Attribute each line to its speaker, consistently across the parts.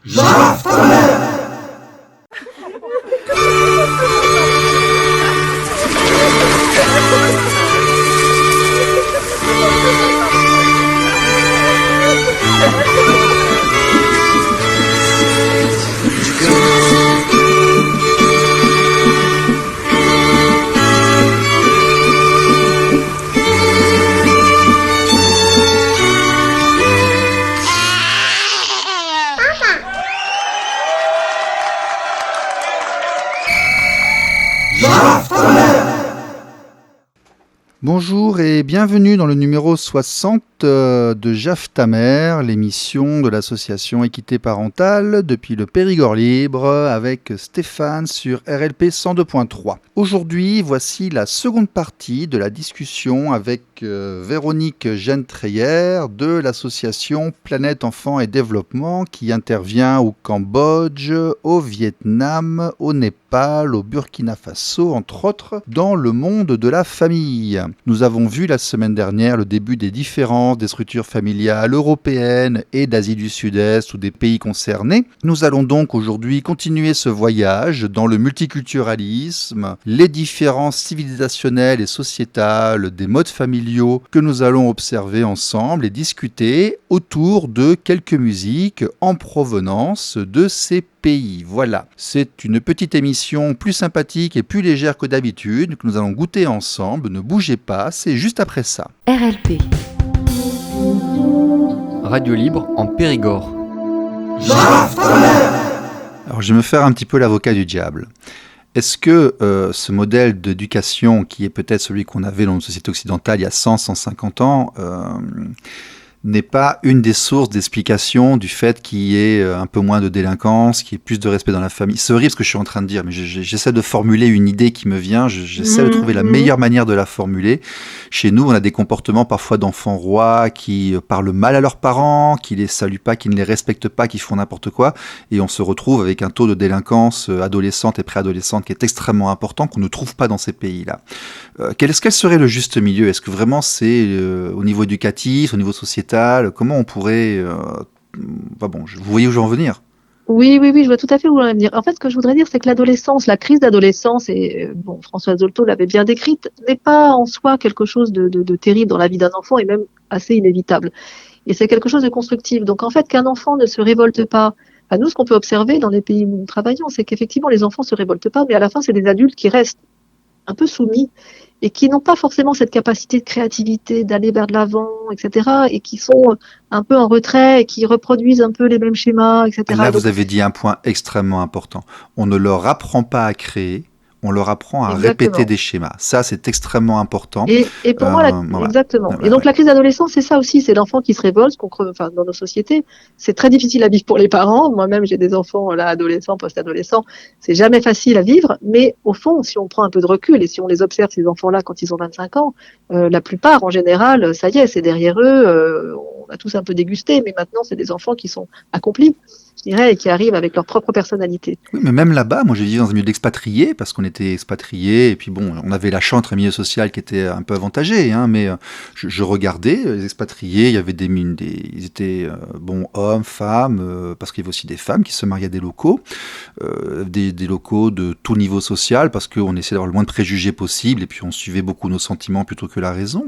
Speaker 1: Jaf ta mère! Jaf ta mère!
Speaker 2: Bonjour et bienvenue dans le numéro 60 de Jaf ta mère, l'émission de l'association Équité Parentale depuis le Périgord Libre avec Stéphane sur RLP 102.3. Aujourd'hui, voici la seconde partie de la discussion avec Véronique Gentreyer de l'association Planète Enfants et Développement qui intervient au Cambodge, au Vietnam, au Népal, au Burkina Faso, entre autres, dans le monde de la famille. Nous avons vu la semaine dernière le début des différences des structures familiales européennes et d'Asie du Sud-Est ou des pays concernés. Nous allons donc aujourd'hui continuer ce voyage dans le multiculturalisme, les différences civilisationnelles et sociétales des modes familiaux que nous allons observer ensemble et discuter autour de quelques musiques en provenance de ces pays. Voilà, c'est une petite émission plus sympathique et plus légère que d'habitude que nous allons goûter ensemble. Ne bougez pas, c'est juste après ça.
Speaker 3: RLP.
Speaker 4: Radio libre en Périgord.
Speaker 1: Jaf ta mère!
Speaker 2: Alors je vais me faire un petit peu l'avocat du diable. Est-ce que ce modèle d'éducation qui est peut-être celui qu'on avait dans une société occidentale il y a 100-150 ans n'est pas une des sources d'explication du fait qu'il y ait un peu moins de délinquance, qu'il y ait plus de respect dans la famille? C'est horrible ce que je suis en train de dire, mais j'essaie de formuler une idée qui me vient, j'essaie de trouver la meilleure manière de la formuler. Chez nous, on a des comportements parfois d'enfants rois qui parlent mal à leurs parents, qui les saluent pas, qui ne les respectent pas, qui font n'importe quoi, et on se retrouve avec un taux de délinquance adolescente et préadolescente qui est extrêmement important, qu'on ne trouve pas dans ces pays-là. Quel serait le juste milieu? Est-ce que vraiment c'est au niveau éducatif, au niveau sociétal? Comment on pourrait... vous voyez où je veux en venir?
Speaker 5: Oui, je vois tout à fait où on va venir. En fait, ce que je voudrais dire, c'est que l'adolescence, la crise d'adolescence, et Françoise Dolto l'avait bien décrite, n'est pas en soi quelque chose de terrible dans la vie d'un enfant et même assez inévitable. Et c'est quelque chose de constructif. Donc en fait, qu'un enfant ne se révolte pas, nous, ce qu'on peut observer dans les pays où nous travaillons, c'est qu'effectivement, les enfants se révoltent pas, mais à la fin, c'est des adultes qui restent un peu soumis et qui n'ont pas forcément cette capacité de créativité, d'aller vers de l'avant, etc., et qui sont un peu en retrait et qui reproduisent un peu les mêmes schémas, etc.
Speaker 2: Là,
Speaker 5: Donc,
Speaker 2: vous avez dit un point extrêmement important. On ne leur apprend pas à créer, on leur apprend à répéter des schémas. Ça, c'est extrêmement important.
Speaker 5: Et pour moi, exactement. Et donc, la crise d'adolescence, c'est ça aussi, c'est l'enfant qui se révolte, dans nos sociétés. C'est très difficile à vivre pour les parents. Moi-même, j'ai des enfants, là, adolescents, post-adolescents. C'est jamais facile à vivre. Mais au fond, si on prend un peu de recul et si on les observe, ces enfants-là, quand ils ont 25 ans, la plupart, en général, ça y est, c'est derrière eux. On a tous un peu dégusté, mais maintenant, c'est des enfants qui sont accomplis, je dirais, et qui arrivent avec leur propre personnalité.
Speaker 2: Oui, mais même là-bas, moi j'ai vécu dans un milieu d'expatriés, parce qu'on était expatriés, et puis bon, on avait la chance d'être un milieu social qui était un peu avantagé, mais je regardais les expatriés, il y avait ils étaient hommes, femmes, parce qu'il y avait aussi des femmes qui se mariaient à des locaux, des locaux de tout niveau social, parce qu'on essayait d'avoir le moins de préjugés possible, et puis on suivait beaucoup nos sentiments plutôt que la raison,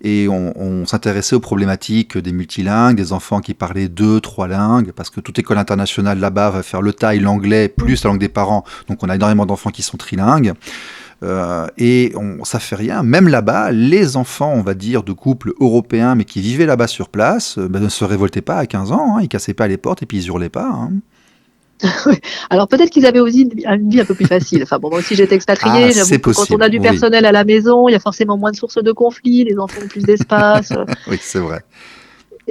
Speaker 2: et on s'intéressait aux problématiques des multilingues, des enfants qui parlaient 2-3 langues, parce que toute école internationale là-bas va faire le thaï, l'anglais, plus la langue des parents, donc on a énormément d'enfants qui sont trilingues, ça fait rien, même là-bas, les enfants, on va dire, de couples européens, mais qui vivaient là-bas sur place, ne se révoltaient pas à 15 ans, ils cassaient pas les portes et puis ils hurlaient pas.
Speaker 5: Alors peut-être qu'ils avaient aussi une vie un peu plus facile. Enfin bon, moi aussi j'étais expatriée, j'avoue que quand on a du personnel à la maison, il y a forcément moins de sources de conflits, les enfants ont plus d'espace.
Speaker 2: Oui, c'est vrai.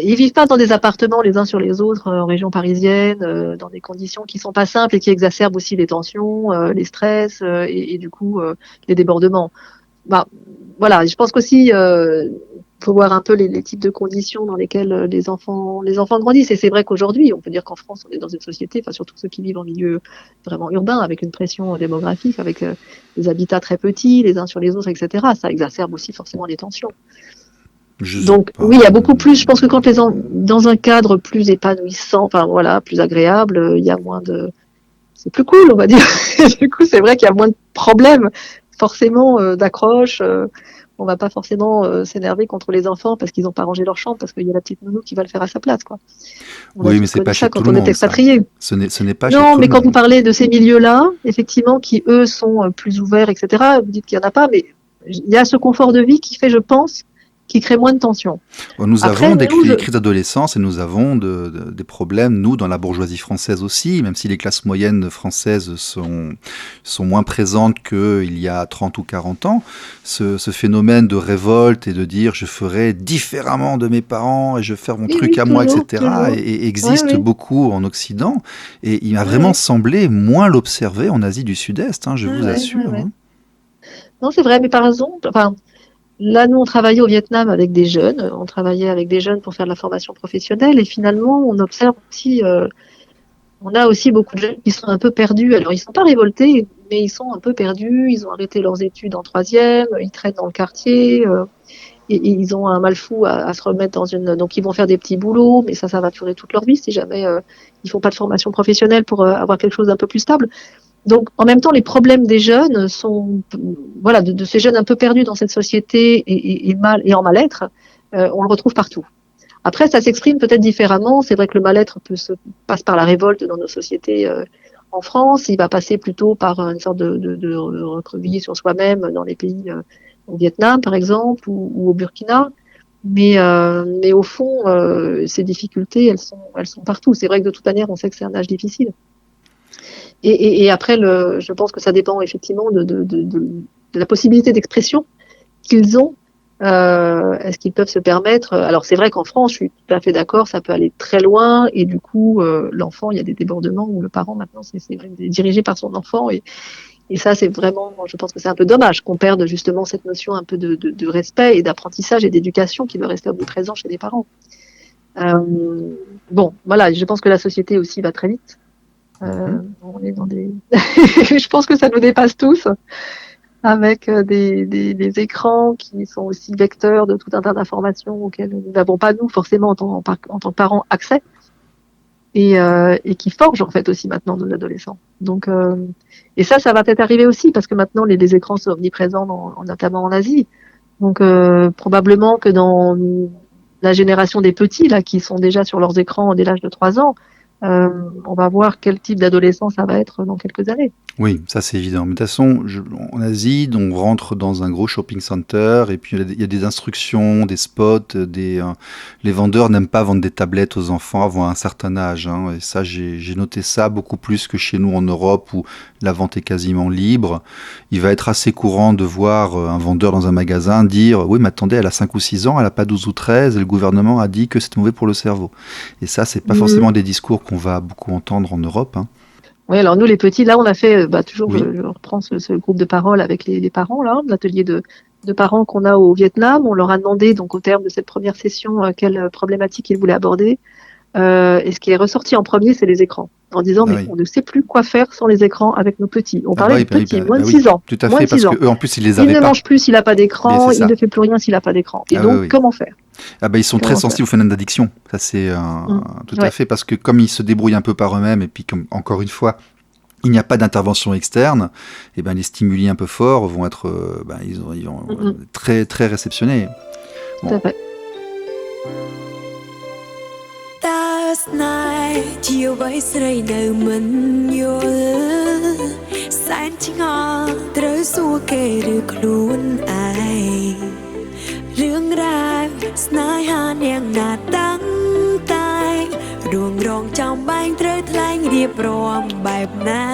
Speaker 5: Ils vivent pas dans des appartements les uns sur les autres en région parisienne, dans des conditions qui sont pas simples et qui exacerbent aussi les tensions, les stress et du coup les débordements. Voilà, je pense qu'aussi faut voir un peu les types de conditions dans lesquelles les enfants grandissent. Et c'est vrai qu'aujourd'hui, on peut dire qu'en France, on est dans une société, enfin surtout ceux qui vivent en milieu vraiment urbain, avec une pression démographique, avec des habitats très petits, les uns sur les autres, etc. Ça exacerbe aussi forcément les tensions. Donc oui, il y a beaucoup plus. Je pense que quand dans un cadre plus épanouissant, enfin voilà, plus agréable, il y a moins de. C'est plus cool, on va dire. Du coup, c'est vrai qu'il y a moins de problèmes, forcément, d'accroche. On va pas forcément s'énerver contre les enfants parce qu'ils n'ont pas rangé leur chambre, parce qu'il y a la petite nounou qui va le faire à sa place, quoi. On a
Speaker 2: Oui,
Speaker 5: tous
Speaker 2: mais c'est
Speaker 5: connu
Speaker 2: pas
Speaker 5: ça
Speaker 2: chez tout
Speaker 5: quand
Speaker 2: le
Speaker 5: on est
Speaker 2: monde, ça.
Speaker 5: expatrié.
Speaker 2: Ce n'est pas chez
Speaker 5: Non,
Speaker 2: tout
Speaker 5: mais
Speaker 2: le
Speaker 5: quand vous
Speaker 2: monde.
Speaker 5: parlez de ces milieux-là, effectivement, qui eux sont plus ouverts, etc., vous dites qu'il n'y en a pas, mais il y a ce confort de vie qui fait, je pense, qui crée moins de tension.
Speaker 2: Nous
Speaker 5: Après,
Speaker 2: avons des
Speaker 5: nous,
Speaker 2: crises d'adolescence et nous avons des problèmes, nous, dans la bourgeoisie française aussi, même si les classes moyennes françaises sont moins présentes qu'il y a 30 ou 40 ans. Ce phénomène de révolte et de dire je ferai différemment de mes parents et je vais faire mon
Speaker 5: oui,
Speaker 2: truc
Speaker 5: oui,
Speaker 2: à moi,
Speaker 5: toujours,
Speaker 2: etc.,
Speaker 5: toujours.
Speaker 2: et existe
Speaker 5: Ouais, oui.
Speaker 2: beaucoup en Occident. Et il m'a
Speaker 5: Ouais,
Speaker 2: vraiment
Speaker 5: ouais.
Speaker 2: semblé moins l'observer en Asie du Sud-Est, je
Speaker 5: Ouais,
Speaker 2: vous
Speaker 5: ouais,
Speaker 2: assure.
Speaker 5: ouais. Non, c'est vrai, mais par exemple, enfin, là, nous, on travaillait au Vietnam avec des jeunes. On travaillait avec des jeunes pour faire de la formation professionnelle. Et finalement, on observe aussi, on a aussi beaucoup de jeunes qui sont un peu perdus. Alors, ils sont pas révoltés, mais ils sont un peu perdus. Ils ont arrêté leurs études en troisième. Ils traînent dans le quartier. Et ils ont un mal fou à se remettre dans une. Donc, ils vont faire des petits boulots, mais ça va durer toute leur vie si jamais ils font pas de formation professionnelle pour avoir quelque chose d'un peu plus stable. Donc, en même temps, les problèmes des jeunes sont, voilà, de ces jeunes un peu perdus dans cette société et en mal-être, on le retrouve partout. Après, ça s'exprime peut-être différemment. C'est vrai que le mal-être passe par la révolte dans nos sociétés en France. Il va passer plutôt par une sorte de recroqueviller sur soi-même dans les pays, au Vietnam, par exemple, ou au Burkina. Mais au fond, ces difficultés, elles sont partout. C'est vrai que de toute manière, on sait que c'est un âge difficile. Et après, je pense que ça dépend effectivement de la possibilité d'expression qu'ils ont. Est-ce qu'ils peuvent se permettre Alors c'est vrai qu'en France, je suis tout à fait d'accord, ça peut aller très loin et du coup, l'enfant, il y a des débordements où le parent maintenant c'est dirigé par son enfant et ça c'est vraiment, je pense que c'est un peu dommage qu'on perde justement cette notion un peu de respect et d'apprentissage et d'éducation qui doit rester omniprésent chez les parents. Bon, voilà, je pense que la société aussi va très vite. On est dans des. Je pense que ça nous dépasse tous, avec des écrans qui sont aussi vecteurs de tout un tas d'informations auxquelles nous n'avons pas, nous, forcément, en tant que parents, accès, et qui forgent, en fait, aussi maintenant nos adolescents. Donc, et ça va peut-être arriver aussi, parce que maintenant, les écrans sont omniprésents, notamment en Asie. Donc, probablement que dans la génération des petits, là, qui sont déjà sur leurs écrans dès l'âge de 3 ans, on va voir quel type d'adolescent ça va être dans quelques années.
Speaker 2: Oui, ça c'est évident. Mais de toute façon, en Asie, on rentre dans un gros shopping center et puis il y a des instructions, des spots, les vendeurs n'aiment pas vendre des tablettes aux enfants avant un certain âge. Et ça, j'ai noté ça beaucoup plus que chez nous en Europe où la vente est quasiment libre. Il va être assez courant de voir un vendeur dans un magasin dire « Oui, mais attendez, elle a 5 ou 6 ans, elle n'a pas 12 ou 13 et le gouvernement a dit que c'est mauvais pour le cerveau. » Et ça, c'est pas forcément des discours qu'on va beaucoup entendre en Europe.
Speaker 5: Oui, alors nous les petits, là on a fait toujours,
Speaker 2: Oui.
Speaker 5: je reprends ce groupe de parole avec les parents, là, l'atelier de parents qu'on a au Vietnam. On leur a demandé donc au terme de cette première session quelle problématique ils voulaient aborder. Et ce qui est ressorti en premier, c'est les écrans. En disant,
Speaker 2: Ah
Speaker 5: mais
Speaker 2: oui.
Speaker 5: on ne sait plus quoi faire sans les écrans avec nos petits. On
Speaker 2: Ah
Speaker 5: parlait
Speaker 2: bah oui,
Speaker 5: de petits, moins de
Speaker 2: oui,
Speaker 5: 6 ans.
Speaker 2: tout à
Speaker 5: Moins
Speaker 2: fait,
Speaker 5: de
Speaker 2: parce
Speaker 5: 6 ans.
Speaker 2: que eux, en plus, ils les
Speaker 5: Il
Speaker 2: avaient
Speaker 5: ne
Speaker 2: pas.
Speaker 5: mange plus s'il n'a pas d'écran,
Speaker 2: Mais c'est
Speaker 5: il
Speaker 2: ça.
Speaker 5: ne fait plus rien s'il n'a pas d'écran. Et
Speaker 2: Ah
Speaker 5: donc,
Speaker 2: oui, oui.
Speaker 5: comment faire?
Speaker 2: Ah bah, ils sont très
Speaker 5: Comment
Speaker 2: sensibles au phénomène d'addiction. Ça, c'est tout à
Speaker 5: Ouais.
Speaker 2: fait, parce que comme ils se débrouillent un peu par eux-mêmes, et puis comme, encore une fois, il n'y a pas d'intervention externe, et ben les stimuli un peu forts vont être, ils vont très très réceptionnés.
Speaker 5: Tout à fait.
Speaker 3: តើស្នេហ៍ជាអ្វីស្រីនៅមិនយល់សែនឆ្ងល់ត្រូវសួរគេឬខ្លួនឯងរឿងរ៉ាវស្នេហានាងណាតាំងតែរួងរងចំបែងត្រូវថ្លែងរៀបរាប់បែបណា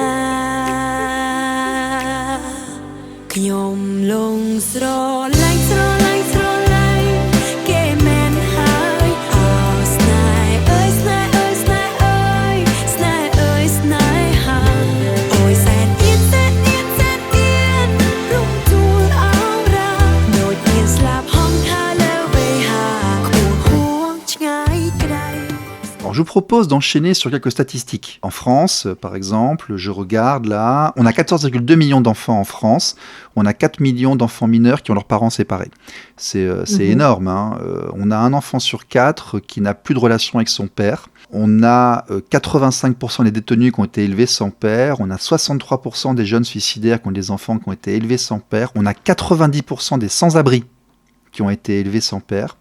Speaker 3: ខ្ញុំលងស្រឡាញ់ស្រឡាញ់ស្រឡាញ់គេមែនហើយអោស្នេហ៍អើយស្នេហ៍អើយស្នេហ៍អើយស្នេហ៍អើយស្នេហាអូយសែនអៀនសែនអៀនសែនអៀនរំជួលអរ៉ាដូចមានស្លាប់ហងថាលើវេហាខ្ពស់ហួងឆ្ងាយក្រៃ
Speaker 2: Alors je vous propose d'enchaîner sur quelques statistiques. En France, par exemple, je regarde là, on a 14,2 millions d'enfants en France, on a 4 millions d'enfants mineurs qui ont leurs parents séparés. C'est énorme, hein. On a un enfant sur 4 qui n'a plus de relation avec son père. On a 85% des détenus qui ont été élevés sans père. On a 63% des jeunes suicidaires qui ont des enfants qui ont été élevés sans père. On a 90% des sans-abri qui ont été élevés sans père.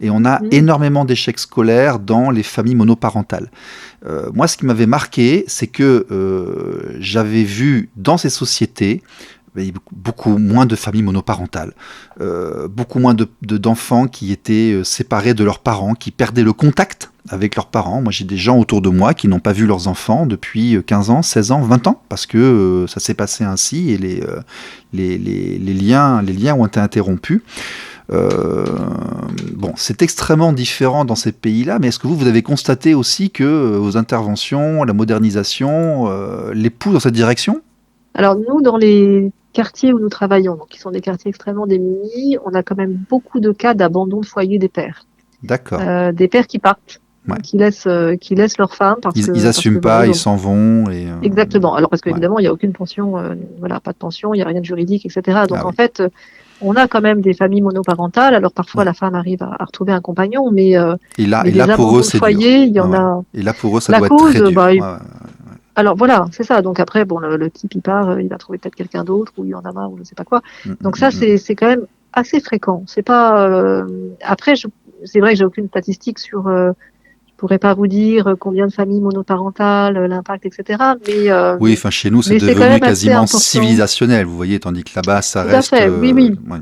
Speaker 2: Et on a énormément d'échecs scolaires dans les familles monoparentales. Moi, ce qui m'avait marqué, c'est que j'avais vu dans ces sociétés beaucoup moins de familles monoparentales, beaucoup moins d'enfants qui étaient séparés de leurs parents, qui perdaient le contact avec leurs parents. Moi, j'ai des gens autour de moi qui n'ont pas vu leurs enfants depuis 15 ans, 16 ans, 20 ans, parce que ça s'est passé ainsi et les liens ont été interrompus. Bon, c'est extrêmement différent dans ces pays-là, mais est-ce que vous avez constaté aussi que vos interventions, la modernisation, les poussent dans cette direction ?
Speaker 5: Alors nous, dans les quartiers où nous travaillons, donc qui sont des quartiers extrêmement démunis, on a quand même beaucoup de cas d'abandon de foyer des pères.
Speaker 2: D'accord.
Speaker 5: Des pères qui partent,
Speaker 2: Ouais.
Speaker 5: qui laissent leurs femmes
Speaker 2: Ils n'assument pas, ils s'en vont.
Speaker 5: Exactement. Alors parce
Speaker 2: Ouais.
Speaker 5: qu'évidemment, il n'y a aucune pension, pas de pension, il n'y a rien de juridique, etc. Donc
Speaker 2: Ah
Speaker 5: en
Speaker 2: oui.
Speaker 5: fait, on a quand même des familles monoparentales. Alors parfois,
Speaker 2: Ouais.
Speaker 5: la femme arrive à retrouver un compagnon, mais
Speaker 2: Et là,
Speaker 5: les
Speaker 2: pour
Speaker 5: abandons
Speaker 2: eux,
Speaker 5: de
Speaker 2: c'est
Speaker 5: foyer,
Speaker 2: dur.
Speaker 5: il y en
Speaker 2: Ouais.
Speaker 5: a.
Speaker 2: Et là, pour eux, ça
Speaker 5: La
Speaker 2: doit
Speaker 5: cause,
Speaker 2: être très dur.
Speaker 5: bah,
Speaker 2: Ouais.
Speaker 5: Alors voilà, c'est ça. Donc après, bon, le type il part, il va trouver peut-être quelqu'un d'autre ou il en a marre ou je sais pas quoi. Donc ça, c'est quand même assez fréquent. C'est pas. Après, c'est vrai que j'ai aucune statistique sur. Je pourrais pas vous dire combien de familles monoparentales, l'impact, etc. Mais
Speaker 2: Oui, enfin, chez nous, c'est
Speaker 5: mais c'est quand
Speaker 2: devenu
Speaker 5: même assez
Speaker 2: quasiment
Speaker 5: important.
Speaker 2: civilisationnel, vous voyez, tandis que là-bas, ça
Speaker 5: Tout à
Speaker 2: reste.
Speaker 5: fait, oui.
Speaker 2: Ouais.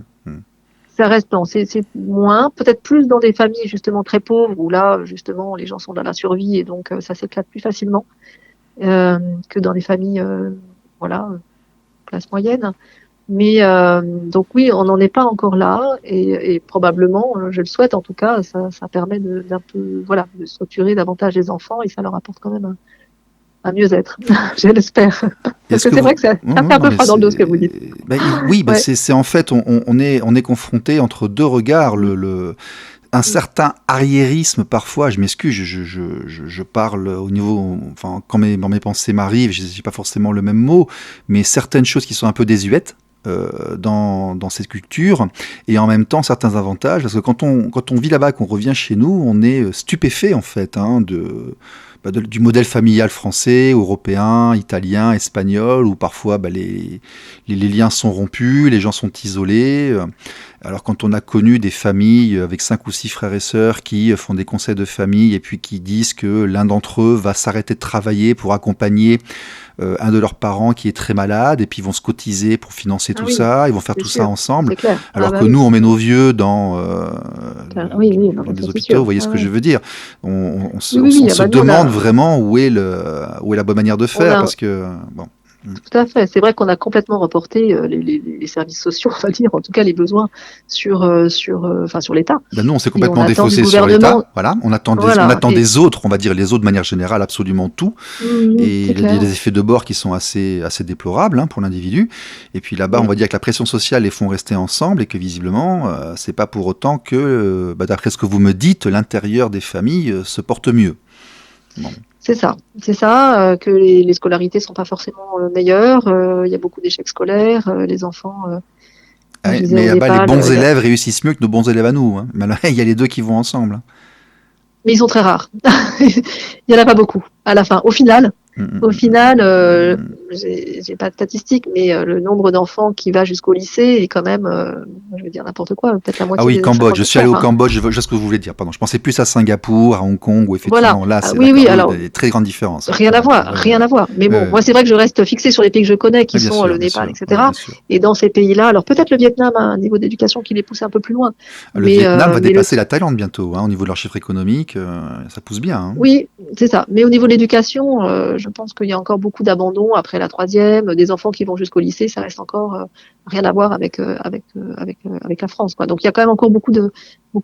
Speaker 5: Ça reste, non, c'est moins, peut-être plus dans des familles justement très pauvres où là, justement, les gens sont dans la survie et donc ça s'éclate plus facilement que dans des familles, classe moyenne. Mais donc oui, on n'en est pas encore là et probablement, je le souhaite en tout cas, ça permet de structurer davantage les enfants et ça leur apporte quand même un mieux-être, je l'espère. Parce que c'est vrai que ça fait un peu froid dans le dos ce que vous dites.
Speaker 2: Oui,
Speaker 5: Ouais.
Speaker 2: c'est en fait, on est confronté entre deux regards. Un certain arriérisme parfois, je m'excuse, je parle au niveau, enfin, quand mes pensées m'arrivent, je n'ai pas forcément le même mot, mais certaines choses qui sont un peu désuètes dans cette culture, et en même temps certains avantages, parce que quand on vit là-bas, qu'on revient chez nous, on est stupéfait en fait du modèle familial français, européen, italien, espagnol, où parfois les liens sont rompus, les gens sont isolés. Alors quand on a connu des familles avec 5 ou 6 frères et sœurs qui font des conseils de famille et puis qui disent que l'un d'entre eux va s'arrêter de travailler pour accompagner un de leurs parents qui est très malade, et puis ils vont se cotiser pour financer tout ça, ils vont faire tout ça ensemble.
Speaker 5: C'est clair.
Speaker 2: Alors que nous, on met nos vieux dans des hôpitaux, vous voyez ce que je veux dire. On se demande vraiment où est la bonne manière de faire, parce que... Bon.
Speaker 5: Tout à fait. C'est vrai qu'on a complètement reporté les services sociaux, on va dire, en tout cas les besoins sur l'État.
Speaker 2: Ben nous, on s'est complètement défaussé sur l'État. Voilà, on attend des autres, on va dire les autres de manière générale, absolument tout. Et il y a des effets de bord qui sont assez déplorables pour l'individu. Et puis là-bas, on va dire que la pression sociale les font rester ensemble et que visiblement, c'est pas pour autant que, d'après ce que vous me dites, l'intérieur des familles se porte mieux. Bon.
Speaker 5: C'est ça, que les scolarités sont pas forcément meilleures. Il y a beaucoup d'échecs scolaires, les enfants.
Speaker 2: Mais les bons élèves réussissent mieux que nos bons élèves à nous. Hein. Mais là, il y a les deux qui vont ensemble. Hein.
Speaker 5: Mais ils sont très rares. Il y en a pas beaucoup. À la fin, au final, j'ai pas de statistiques, mais le nombre d'enfants qui va jusqu'au lycée est quand même, je veux dire n'importe quoi, peut-être la moitié.
Speaker 2: Ah oui, Cambodge. Je suis allé au Cambodge. Je vois ce que vous voulez dire. Pardon, je pensais plus à Singapour, à Hong Kong, où effectivement là, c'est
Speaker 5: alors
Speaker 2: des très grandes différences.
Speaker 5: Rien à voir. Mais bon, moi c'est vrai que je reste fixée sur les pays que je connais, qui sont le Népal, etc. Et dans ces pays-là, alors peut-être le Vietnam a un niveau d'éducation qui les pousse un peu plus loin.
Speaker 2: Le Vietnam va dépasser la Thaïlande bientôt, au niveau de leur chiffre économique, ça pousse bien. Hein.
Speaker 5: Oui, c'est ça. Mais au niveau de l'éducation, je pense qu'il y a encore beaucoup d'abandon après la troisième, des enfants qui vont jusqu'au lycée, ça reste encore rien à voir avec la France, quoi. Donc il y a quand même encore beaucoup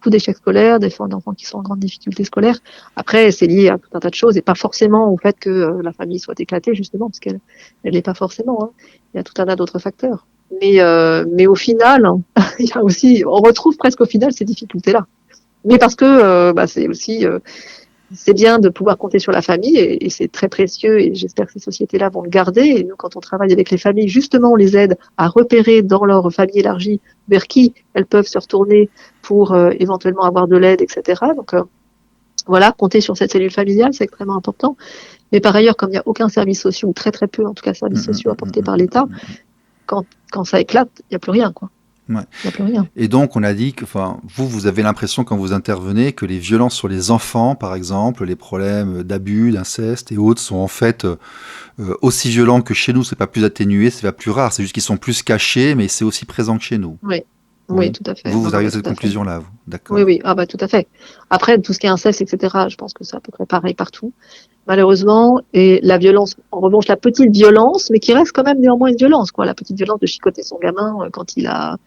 Speaker 5: d'échecs scolaires, d'enfants qui sont en grande difficulté scolaire. Après, c'est lié à tout un tas de choses et pas forcément au fait que la famille soit éclatée, justement, parce qu'elle l'est pas forcément. Hein. Il y a tout un tas d'autres facteurs. Mais au final, il y a aussi, on retrouve presque au final ces difficultés-là. Mais parce que c'est aussi c'est bien de pouvoir compter sur la famille et c'est très précieux et j'espère que ces sociétés-là vont le garder. Et nous, quand on travaille avec les familles, justement, on les aide à repérer dans leur famille élargie vers qui elles peuvent se retourner pour éventuellement avoir de l'aide, etc. Donc voilà, compter sur cette cellule familiale, c'est extrêmement important. Mais par ailleurs, comme il n'y a aucun service social, ou très très peu en tout cas services sociaux apportés par l'État, quand ça éclate, il n'y a plus rien, quoi.
Speaker 2: Ouais.
Speaker 5: Il n'y a plus rien.
Speaker 2: Et donc, on a dit que, vous avez l'impression quand vous intervenez que les violences sur les enfants, par exemple, les problèmes d'abus, d'inceste et autres, sont en fait aussi violents que chez nous. C'est pas plus atténué, c'est pas plus rare. C'est juste qu'ils sont plus cachés, mais c'est aussi présent que chez nous.
Speaker 5: Oui. Oui, tout à fait.
Speaker 2: Vous arrivez à cette conclusion-là, vous, d'accord?
Speaker 5: Oui, ah bah tout à fait. Après, tout ce qui est inceste, etc., je pense que c'est à peu près pareil partout, malheureusement. Et la violence, en revanche, la petite violence, mais qui reste quand même néanmoins une violence, quoi. La petite violence de chicoter son gamin quand il a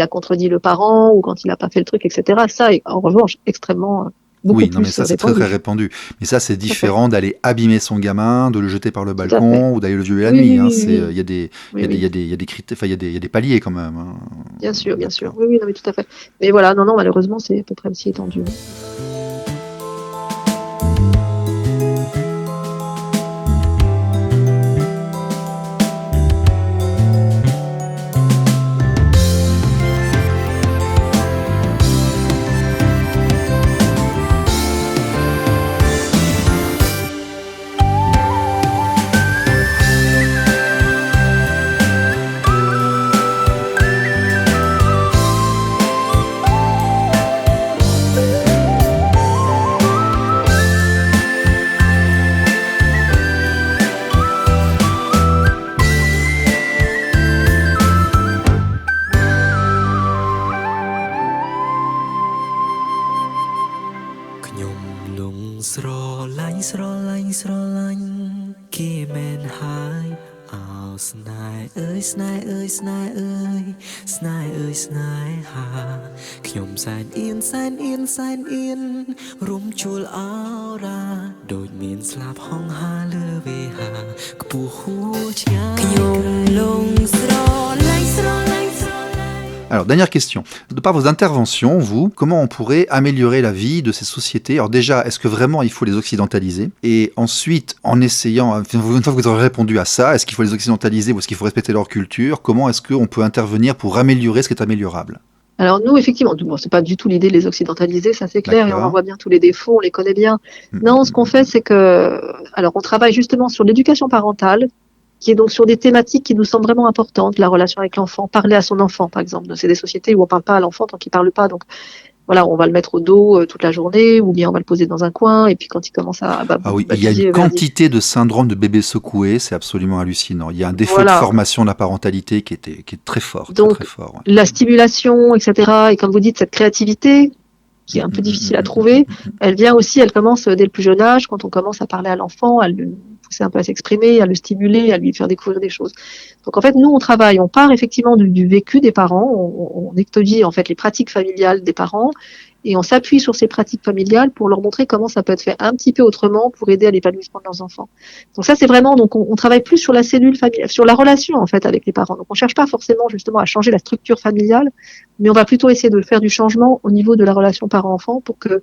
Speaker 5: contredit le parent ou quand il a pas fait le truc, etc. Ça, est, en revanche, extrêmement beaucoup
Speaker 2: oui,
Speaker 5: plus
Speaker 2: non, mais ça, c'est très, très répandu. Mais ça, c'est différent d'aller abîmer son gamin, de le jeter par le balcon ou d'aller le violer la nuit. Il y a des critères, enfin, il y a des paliers quand même. Hein.
Speaker 5: Bien sûr, bien sûr. Oui, non, mais tout à fait. Mais voilà, non, malheureusement, c'est à peu près aussi étendu.
Speaker 2: Alors, dernière question. De par vos interventions, vous, comment on pourrait améliorer la vie de ces sociétés? Alors déjà, est-ce que vraiment il faut les occidentaliser? Et ensuite, en essayant, une fois que vous aurez répondu à ça, est-ce qu'il faut les occidentaliser ou est-ce qu'il faut respecter leur culture? Comment est-ce qu'on peut intervenir pour améliorer ce qui est améliorable?
Speaker 5: Alors nous, effectivement, bon, c'est pas du tout l'idée de les occidentaliser, ça c'est clair, et on en voit bien tous les défauts, on les connaît bien. Non, ce qu'on fait, c'est que, alors on travaille justement sur l'éducation parentale, qui est donc sur des thématiques qui nous semblent vraiment importantes, la relation avec l'enfant, parler à son enfant, par exemple. C'est des sociétés où on parle pas à l'enfant tant qu'il parle pas, donc voilà, on va le mettre au dos toute la journée, ou bien on va le poser dans un coin, et puis quand il commence à...
Speaker 2: il y a une quantité de syndrome de bébé secoué, c'est absolument hallucinant. Il y a un défaut de formation de la parentalité qui est très fort.
Speaker 5: Donc,
Speaker 2: très fort, ouais.
Speaker 5: La stimulation, etc., et comme vous dites, cette créativité, qui est un peu difficile à trouver, elle commence dès le plus jeune âge, quand on commence à parler à l'enfant, à le pousser un peu à s'exprimer, à le stimuler, à lui faire découvrir des choses. Donc en fait, nous, on part effectivement du vécu des parents, on étudie en fait les pratiques familiales des parents, et on s'appuie sur ces pratiques familiales pour leur montrer comment ça peut être fait un petit peu autrement pour aider à l'épanouissement de leurs enfants. Donc ça, c'est vraiment, donc on travaille plus sur la cellule familiale, sur la relation en fait avec les parents. Donc on cherche pas forcément justement à changer la structure familiale, mais on va plutôt essayer de faire du changement au niveau de la relation parent-enfant pour que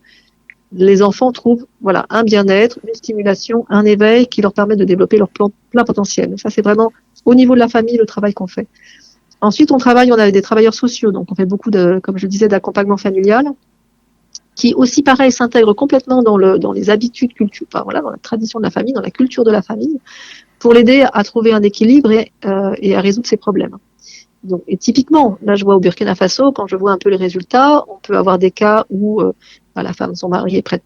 Speaker 5: les enfants trouvent, voilà, un bien-être, une stimulation, un éveil qui leur permet de développer leur plein potentiel. Donc ça, c'est vraiment au niveau de la famille le travail qu'on fait. Ensuite, on a des travailleurs sociaux, donc on fait beaucoup de, comme je le disais, d'accompagnement familial, qui aussi pareil s'intègre complètement dans les habitudes culturelles, enfin voilà, dans la tradition de la famille, dans la culture de la famille, pour l'aider à trouver un équilibre et à résoudre ses problèmes. Donc, et typiquement, là je vois au Burkina Faso, quand je vois un peu les résultats, on peut avoir des cas où la femme, son mari est prêt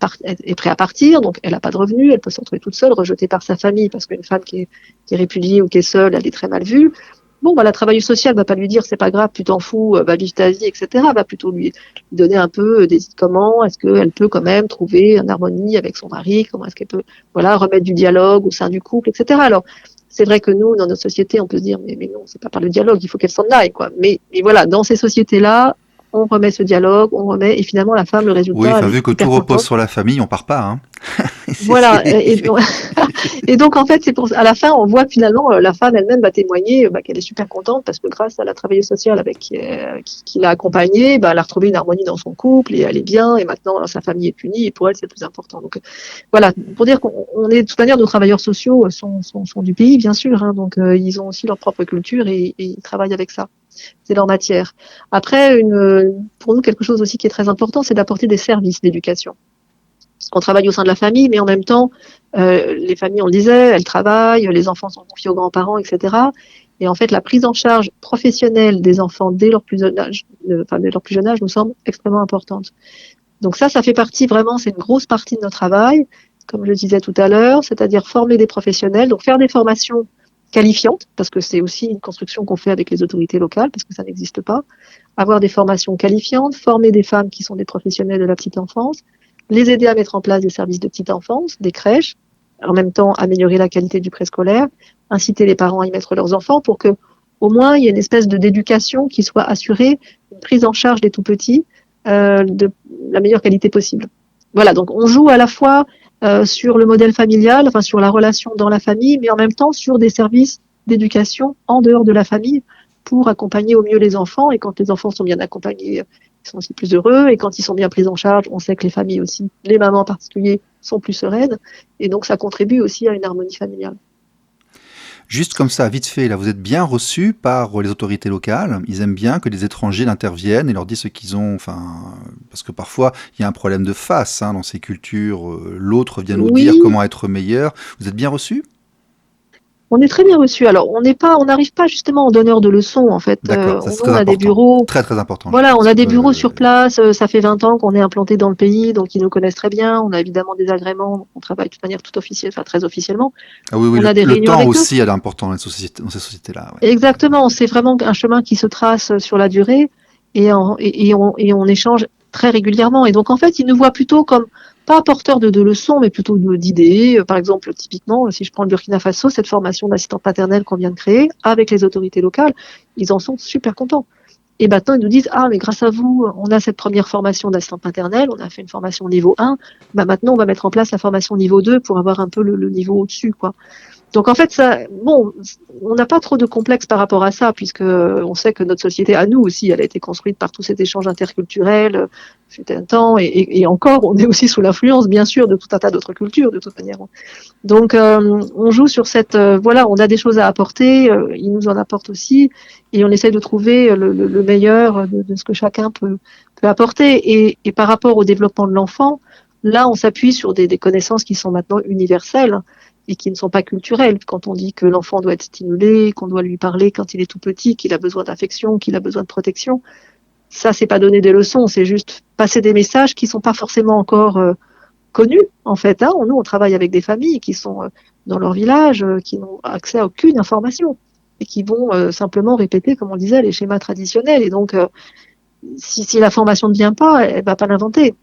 Speaker 5: à partir, donc elle n'a pas de revenus, elle peut se retrouver toute seule, rejetée par sa famille, parce qu'une femme qui est répudiée ou qui est seule, elle est très mal vue. Bon, la travailleuse sociale va pas lui dire c'est pas grave, tu t'en fous, va vivre ta vie, etc. Va plutôt lui donner un peu comment est-ce qu'elle peut quand même trouver une harmonie avec son mari, comment est-ce qu'elle peut, remettre du dialogue au sein du couple, etc. Alors, c'est vrai que nous, dans notre société, on peut se dire mais non, c'est pas par le dialogue, il faut qu'elle s'en aille, quoi. Mais voilà, dans ces sociétés-là, on remet ce dialogue, et finalement la femme, le résultat.
Speaker 2: Oui, vu que tout repose sur la famille, on part pas, hein.
Speaker 5: Voilà. Et donc, en fait, à la fin, on voit finalement la femme elle-même va témoigner qu'elle est super contente parce que grâce à la travailleuse sociale qui l'a accompagnée, elle a retrouvé une harmonie dans son couple et elle est bien et maintenant sa famille est unie et pour elle, c'est le plus important. Donc, voilà. Pour dire qu'on est, de toute manière, nos travailleurs sociaux sont du pays, bien sûr, hein, donc ils ont aussi leur propre culture et ils travaillent avec ça. C'est leur matière. Après, pour nous, quelque chose aussi qui est très important, c'est d'apporter des services d'éducation. On travaille au sein de la famille, mais en même temps, les familles, on le disait, elles travaillent, les enfants sont confiés aux grands-parents, etc. Et en fait, la prise en charge professionnelle des enfants dès leur plus jeune âge, nous semble extrêmement importante. Donc ça fait partie vraiment, c'est une grosse partie de notre travail, comme je le disais tout à l'heure, c'est-à-dire former des professionnels, donc faire des formations qualifiantes, parce que c'est aussi une construction qu'on fait avec les autorités locales, parce que ça n'existe pas. Avoir des formations qualifiantes, former des femmes qui sont des professionnels de la petite enfance, les aider à mettre en place des services de petite enfance, des crèches, en même temps améliorer la qualité du préscolaire, inciter les parents à y mettre leurs enfants pour que, au moins, il y ait une espèce d'éducation qui soit assurée, une prise en charge des tout petits de la meilleure qualité possible. Voilà, donc on joue à la fois sur le modèle familial, enfin sur la relation dans la famille, mais en même temps sur des services d'éducation en dehors de la famille pour accompagner au mieux les enfants. Et quand les enfants sont bien accompagnés, ils sont aussi plus heureux. Et quand ils sont bien pris en charge, on sait que les familles aussi, les mamans en particulier, sont plus sereines. Et donc ça contribue aussi à une harmonie familiale.
Speaker 2: Juste comme ça, vite fait, là, vous êtes bien reçus par les autorités locales. Ils aiment bien que les étrangers interviennent et leur disent ce qu'ils ont. Enfin, parce que parfois, il y a un problème de face dans ces cultures. L'autre vient nous dire comment être meilleur. Vous êtes bien reçus ?
Speaker 5: On est très bien reçus. Alors, on n'arrive pas justement en donneur de leçons, en fait.
Speaker 2: D'accord,
Speaker 5: on a des bureaux.
Speaker 2: Très, très important.
Speaker 5: Voilà, on a des bureaux sur place. Ça fait 20 ans qu'on est implanté dans le pays, donc ils nous connaissent très bien. On a évidemment des agréments. On travaille de toute manière très officiellement.
Speaker 2: Ah oui,
Speaker 5: on a des réunions
Speaker 2: temps
Speaker 5: avec
Speaker 2: aussi est important dans ces sociétés-là.
Speaker 5: Ouais. Exactement. C'est vraiment un chemin qui se trace sur la durée et on échange très régulièrement. Et donc, en fait, ils nous voient plutôt comme pas porteurs de leçons, mais plutôt d'idées. Par exemple, typiquement, si je prends le Burkina Faso, cette formation d'assistante maternelle qu'on vient de créer avec les autorités locales, ils en sont super contents. Et maintenant, ils nous disent, mais grâce à vous, on a cette première formation d'assistante maternelle, on a fait une formation niveau 1, maintenant, on va mettre en place la formation niveau 2 pour avoir un peu le niveau au-dessus, quoi. Donc en fait, on n'a pas trop de complexe par rapport à ça, puisque on sait que notre société, à nous aussi, elle a été construite par tous cet échange interculturel, c'était un temps, et encore, on est aussi sous l'influence, bien sûr, de tout un tas d'autres cultures, de toute manière. Donc on joue sur on a des choses à apporter, ils nous en apportent aussi, et on essaie de trouver le meilleur de ce que chacun peut apporter. Et par rapport au développement de l'enfant, là, on s'appuie sur des connaissances qui sont maintenant universelles et qui ne sont pas culturelles. Quand on dit que l'enfant doit être stimulé, qu'on doit lui parler quand il est tout petit, qu'il a besoin d'affection, qu'il a besoin de protection, ça, c'est pas donner des leçons, c'est juste passer des messages qui sont pas forcément encore connus, en fait. Nous, on travaille avec des familles qui sont dans leur village, qui n'ont accès à aucune information et qui vont simplement répéter, comme on disait, les schémas traditionnels. Et donc, si la formation ne vient pas, elle va pas l'inventer.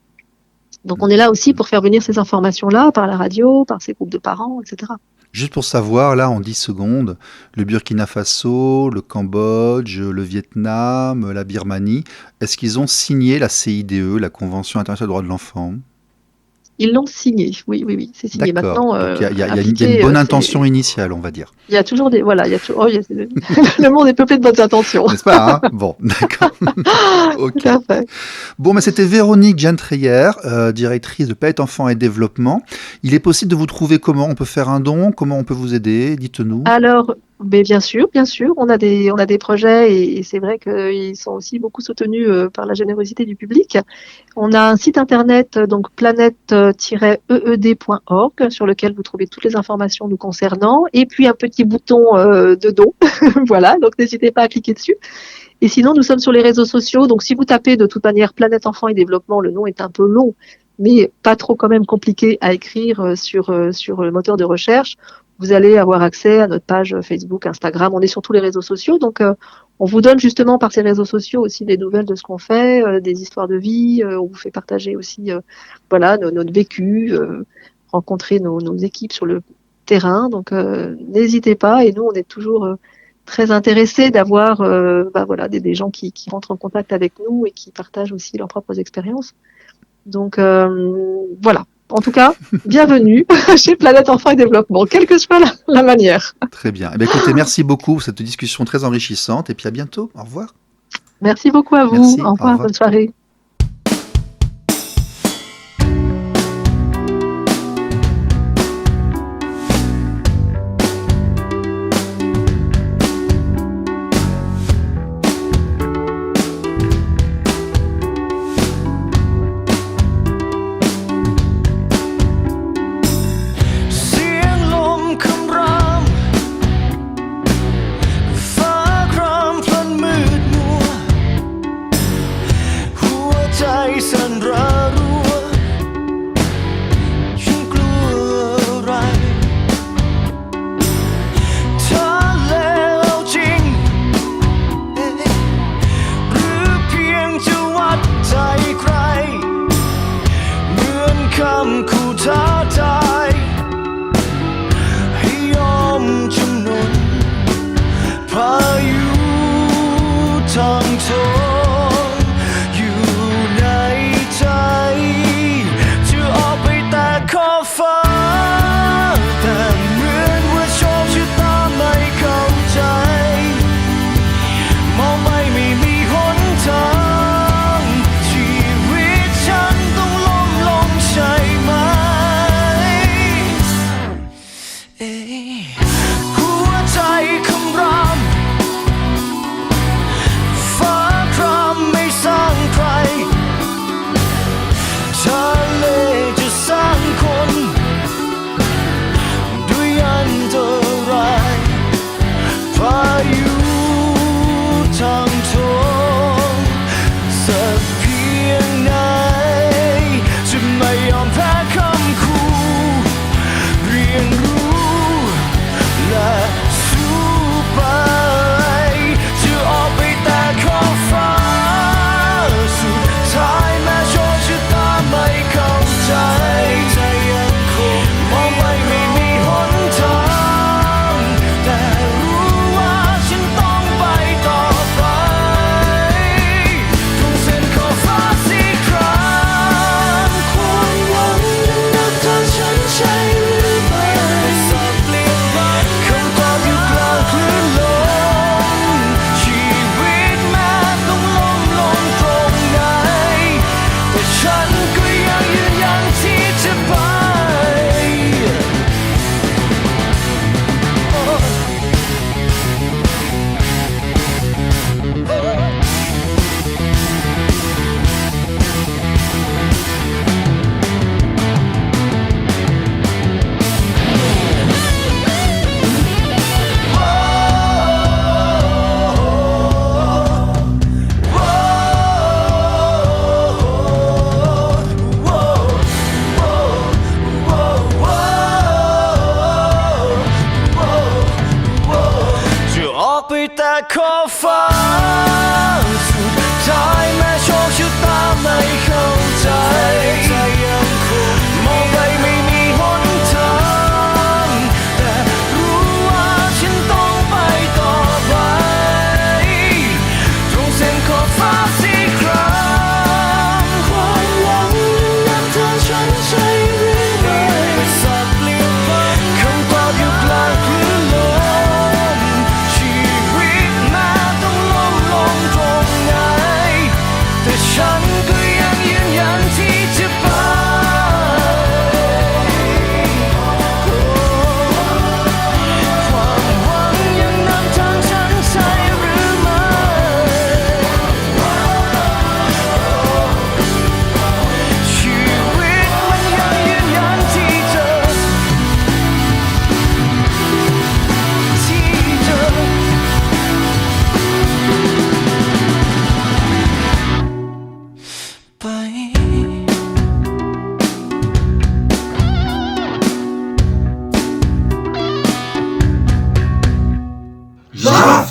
Speaker 5: Donc on est là aussi pour faire venir ces informations-là par la radio, par ces groupes de parents, etc.
Speaker 2: Juste pour savoir, là, en 10 secondes, le Burkina Faso, le Cambodge, le Vietnam, la Birmanie, est-ce qu'ils ont signé la CIDE, la Convention internationale des droits de l'enfant ?
Speaker 5: Ils l'ont signé, oui, c'est signé.
Speaker 2: D'accord.
Speaker 5: Maintenant,
Speaker 2: il y a une bonne intention initiale, on va dire.
Speaker 5: Il y a toujours le monde est peuplé de bonnes intentions.
Speaker 2: N'est-ce pas, Bon, d'accord.
Speaker 5: Okay. Tout à fait.
Speaker 2: Bon, mais c'était Véronique Gentreyer, directrice de Palette Enfants et Développement. Il est possible de vous trouver comment ? On peut faire un don ? Comment on peut vous aider ? Dites-nous.
Speaker 5: Alors, mais bien sûr, on a des projets et c'est vrai qu'ils sont aussi beaucoup soutenus par la générosité du public. On a un site internet, donc planète-eed.org, sur lequel vous trouvez toutes les informations nous concernant, et puis un petit bouton de don. Voilà, donc n'hésitez pas à cliquer dessus. Et sinon, nous sommes sur les réseaux sociaux, donc si vous tapez de toute manière Planète Enfants et Développement, le nom est un peu long, mais pas trop quand même compliqué à écrire sur le moteur de recherche. Vous allez avoir accès à notre page Facebook, Instagram. On est sur tous les réseaux sociaux. Donc, on vous donne justement par ces réseaux sociaux aussi des nouvelles de ce qu'on fait, des histoires de vie. On vous fait partager aussi notre vécu, rencontrer nos équipes sur le terrain. Donc, n'hésitez pas. Et nous, on est toujours très intéressés d'avoir des gens qui rentrent en contact avec nous et qui partagent aussi leurs propres expériences. Donc, voilà. En tout cas, bienvenue chez Planète Enfants et Développement, quelle que soit la manière.
Speaker 2: Très bien. Eh bien, écoutez, merci beaucoup pour cette discussion très enrichissante et puis à bientôt. Au revoir.
Speaker 5: Merci beaucoup à vous.
Speaker 2: Merci,
Speaker 5: Au
Speaker 2: au
Speaker 5: revoir,
Speaker 2: revoir.
Speaker 5: bonne soirée.
Speaker 1: Jaf